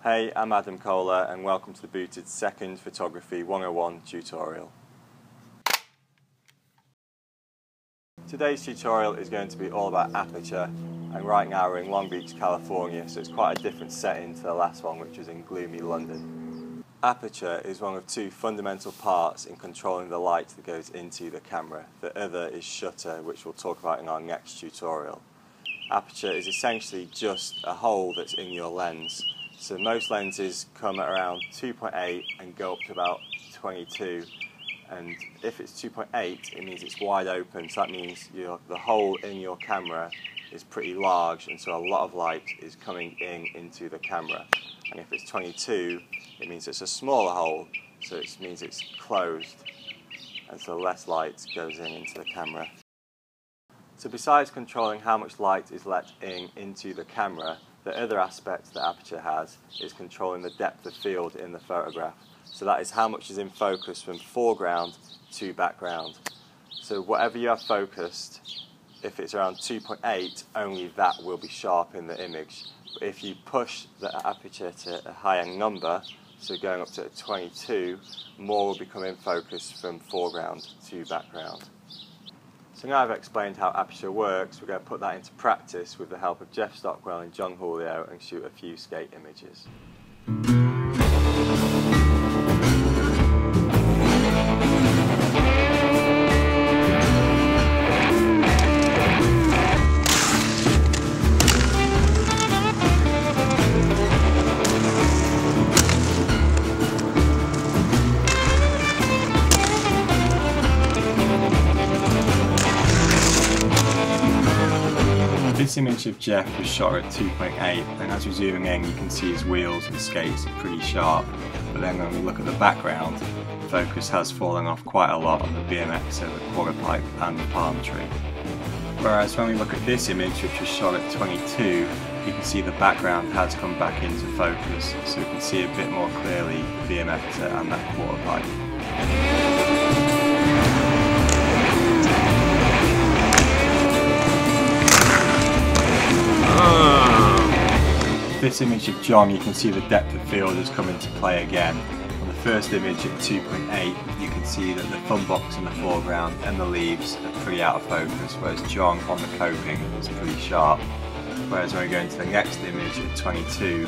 Hey, I'm Adam Kola and welcome to the Booted second Photography 101 tutorial. Today's tutorial is going to be all about Aperture, and right now we're in Long Beach, California, so it's quite a different setting to the last one, which was in gloomy London. Aperture is one of two fundamental parts in controlling the light that goes into the camera. The other is shutter, which we'll talk about in our next tutorial. Aperture is essentially just a hole that's in your lens. So most lenses come at around 2.8 and go up to about 22, and if it's 2.8 it means it's wide open, so that means the hole in your camera is pretty large, and so a lot of light is coming into the camera. And if it's 22 it means it's a smaller hole, so it means it's closed, and so less light goes into the camera. So besides controlling how much light is let into the camera, the other aspect that Aperture has is controlling the depth of field in the photograph. So that is how much is in focus from foreground to background. So whatever you have focused, if it's around 2.8, only that will be sharp in the image. But if you push the aperture to a higher number, so going up to 22, more will become in focus from foreground to background. So now I've explained how Aperture works, we're going to put that into practice with the help of Stockwell and Jon Julio and shoot a few skate images. This image of Jeff was shot at 2.8, and as we're zooming in you can see his wheels and skates are pretty sharp, but then when we look at the background, focus has fallen off quite a lot on the BMX and the Kola pipe and the palm tree. Whereas when we look at this image, which was shot at 22, you can see the background has come back into focus, so we can see a bit more clearly the BMX and that Kola pipe. This image of John, you can see the depth of field has come into play again. On the first image at 2.8, you can see that the fun box in the foreground and the leaves are pretty out of focus, whereas John on the coping is pretty sharp. Whereas when we go into the next image at 22, the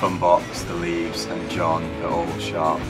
fun box, the leaves and John are all sharp.